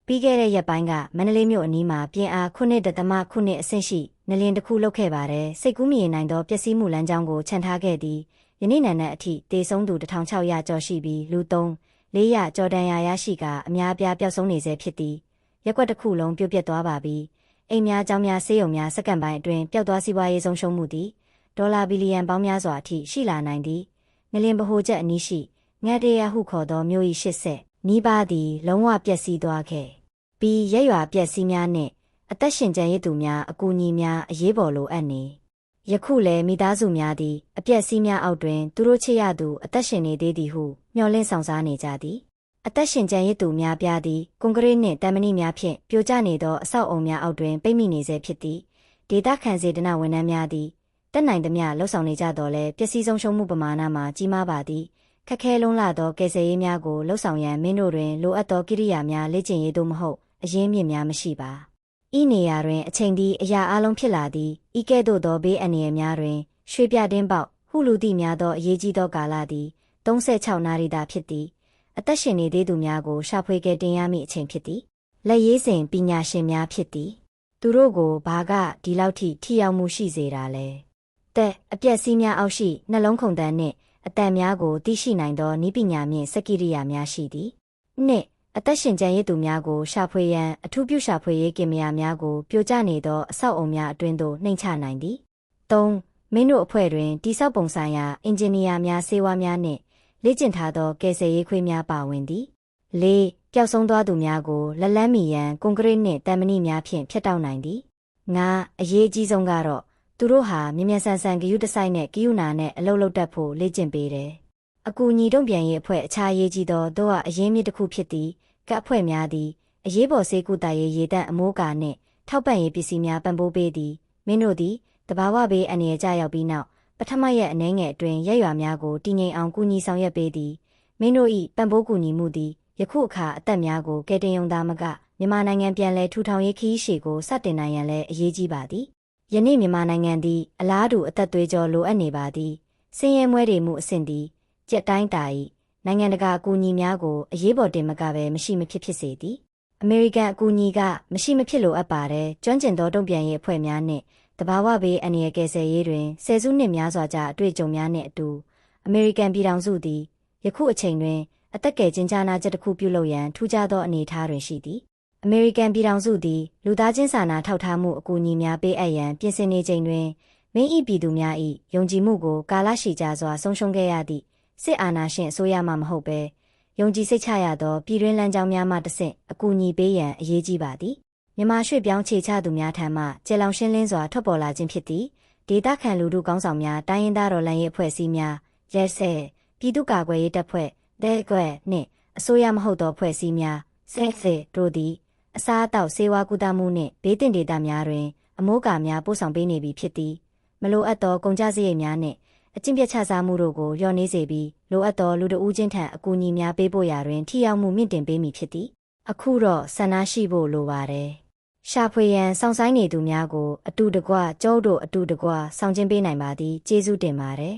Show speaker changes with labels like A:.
A: ပြီးခဲ့တဲ့ရက်ပိုင်းကမန္တလေးမြို့အနီးမှာပြင်းအား9.9အဆင့်ရှိငလျင်တစ်ခုလှုပ်ခဲ့ပါတယ်။စိတ်ကူးမမြင်နိုင်သောပျက်စီးမှုလမ်းကြောင်းကိုခြံထားခဲ့သည်ယနေ့နံနက်အထိတေဆုံးသူ1600ကျော်ရှိပြီးလူ3-400ကျော်ဒဏ်ရာရရှိကအများအပြားပျောက်ဆုံးနေဆဲဖြစ်သည်ရက်ကွက်တစ်ခုလုံးပြိုပျက်သွားပါပြီ။အိမ်များကျောင်းများဆေးရုံများစက္ကန့်ပိုင်းအတွင်းပျောက်သွားစီးပွားရေးဆုံးရှုံးမှုသည်ဒေါ်လာဘီလီယံပေါင်းများစွာအထိရှိလာနိုင်သည်ငလျင်ဗဟိုချက်အနီးရှိငတ်တရဟုခေါ်သောမြို့၏80နီးပါးသည်လုံးဝပျက်စီးသွားခဲ့ပြီးရက်ရွာပျက်စီးများနှင့်အသက်ရှင်ကျန်ရစ်သူများအကူအညီများအရေးပေါ်လိုအပ်နေယခုလည်းမိသားစုများသည်အပျက်စီးများအောက်တွင်သူတို့ချစ်ရသူအသက်ရှင်နေသေးသည်ဟုမျှော်လင့်ဆောင်စားနေကြသည်အသက်ရှင်ကျန်ရစ်သူများပြားသည်ကွန်ကရစ်နှင့်တံမဏိများဖြင့်ပြိုကျနေသောအဆောက်အုံများအောက်တွင်ပိတ်မိနေဆဲဖြစ်သည်ဒေသခံစေတနာဝန်ထမ်းများသည်တက်နိုင်သမျှလှုပ်ဆောင်နေကြတော့လဲပျက်စီးဆုံးရှုံးမှုပမာဏမှာကြီးမားပါသည်ခက်ခဲလုံးလာသောကယ်ဆယ်ရေးများကိုလှုပ်ဆောင်ရန်မင်းတို့တွင်လိုအပ်သောကိရိယာများလေ့ကျင့်ရေးသို့မဟုတ်အရင်းမြစ်များမရှိပါဤနေရာတွင်အချိန်သည်အရာအလုံးဖြစ်လာသည်ဤကဲ့သို့သောဘေးအန္တရာယ်များတွင်ရွှေပြတင်းပေါက်ဟုလူသည့်များသောအရေးကြီးသောကာလသည်36နာရီသာဖြစ်သည်အသက်ရှင်နေသေးသူများကိုရှာဖွေကယ်တင်ရမည့်အချိန်ဖြစ်သည်လက်ရေးစဉ်ပညာရှင်များဖြစ်သည်သူတို့ကိုဘာကဒီလောက်ထိရောက်မှုရှိစေတာလဲအပျက်စီးများအောက်ရှိနှလုံးခုန်တန်းနှင့်အတန်များကိုသိရှိနိုင်သောနည်းပညာမြင့်စက်ကိရိယာများရှိသည်အသက်ရှင်ကျန်ရစ်သူများကိုရှာဖွေရန်အထူးပြုရှာဖွေရေးကင်မရာများကိုပြိုကျနေသောအဆောက်အုံများအတွင်းသို့နှိမ်ချနိုင်သည်မင်းတို့အဖွဲ့တွင်တိစောက်ပုံဆိုင်ရာအင်ဂျင်နီယာများဆေးဝါးများနှင့်လေ့ကျင့်ထားသောကယ်ဆယ်ရေးခွေးများပါဝင်သည်ပျောက်ဆုံးသွားသူများကိုလက်လန်းမီရန်ကွန်ကရစ်နှင့်တံမဏိများဖြင့်ဖျက်တောက်နိုင်သည်အရေးအကြီးဆုံးကတော့သူတို့ဟာမြ мян ဆန်ဆန်ဂယုတစိုက်နဲ့ဂယုနာနဲ့အလုပ်လုပ်တတ်ဖို့လေ့ကျင့်ပေးတယ်။အကူအညီတုံ့ပြန်ရေးအဖွဲ့အခြားရေးကြီးသောတို့ကအရင်းမြစ်တစ်ခုဖြစ်သည်ကအဖွဲ့များသည်အရေးပေါ်ဆေးကုသရေးရေတန့်အမိုးကာနှင့်ထောက်ပံ့ရေးပစ္စည်းများပံ့ပိုးပေးသည်မင်းတို့သည်တဘာဝဘေးအန္တရာယ်ကြရောက်ပြီးနောက်ပထမရက်အနည်းငယ်အတွင်းရက်ရွာများကိုတည်ငြိမ်အောင်ကူညီဆောင်ရွက်ပေးသည်မင်းတို့၏ပံ့ပိုးကူညီမှုသည်ယခုအခါအသက်များကိုကယ်တင်ရုံသာမကမြန်မာနိုင်ငံပြန်လည်ထူထောင်ရေးခရီးရှည်ကိုစတင်နိုင်ရန်လည်းအရေးကြီးပါသည်ယနေ့မြန်မာနိုင်ငံသည်အလားတူအသက်သွေးကြောလိုအပ်နေပါသည်ဆင်းရဲမွဲတေမှုအဆင့်သည်ကြက်တိုင်းတာ၏နိုင်ငံတကာအကူအညီများကိုအရေးပေါ်တင်မကပဲမရှိမဖြစ်ဖြစ်စေသည်အမေရိကန်အကူအညီကမရှိမဖြစ်လိုအပ်ပါတယ်ကျွမ်းကျင်သောတုံ့ပြန်ရေးအဖွဲ့များနှင့်တဘာဝဘေးအန္တရာယ်ကယ်ဆယ်ရေးတွင်ဆယ်စုနှစ်များစွာကြာအတွေ့အကြုံများနှင့်အတူအမေရိကန်ပြည်ထောင်စုသည်ယခုအချိန်တွင်အသက်ကယ်ခြင်းကြားနာချက်တစ်ခုပြုလုပ်ရန်ထူးခြားသောအနေအထားတွင်ရှိသည်အမေရိကန်ပြည်ထောင်စုသည်လူသားချင်းစာနာထောက်ထားမှုအကူအညီများပေးအပ်ရန်ပြင်ဆင်နေချိန်တွင်မင်း၏ပြည်သူများ၏ယုံကြည်မှုကိုကာလရှည်ကြာစွာဆုံးရှုံးခဲ့ရသည့်စစ်အာဏာရှင်အစိုးရမှမဟုတ်ဘဲယုံကြည်စိတ်ချရသောပြည်တွင်းလမ်းကြောင်းများမှတစ်ဆင့်အကူအညီပေးရန်အရေးကြီးပါသည်မြန်မာရွှေ့ပြောင်းခြေချသူများထံမှကျေလောင်ရှင်းလင်းစွာထွက်ပေါ်လာခြင်းဖြစ်သည်ဒေသခံလူထုကောင်းဆောင်များတိုင်းရင်းသားတော်လှန်ရေးအဖွဲ့အစည်းများရဲစဲပြည်သူ့ကာကွယ်ရေးတပ်ဖွဲ့ကွဲနှင့်အစိုးရမဟုတ်သောအဖွဲ့အစည်းများတို့သည်အစားအသောက်ဆေးဝါးကုသမှုနှင့်ဘေးသင့်ဒေသများတွင်အမိုးကာများပို့ဆောင်ပေးနေပြီဖြစ်သည်မလိုအပ်သောကုန်ကျစရိတ်များနှင့်အကျင့်ပြတ်ချစားမှုတို့ကိုလျော့နည်းစေပြီးလိုအပ်သောလူတဦးချင်းထံအကူအညီများပေးဖို့ရာတွင်ထိရောက်မှုမြင့်တင်ပေးမည်ဖြစ်သည်အခုတော့ဆန္ဒရှိဖို့လိုပါတယ်ရှာဖွေရန်စောင့်ဆိုင်းနေသူများကိုအတူတကွကျုပ်တို့အတူတကွဆောင်ကျဉ်ပေးနိုင်ပါသည်ကျေးဇူးတင်ပါတယ်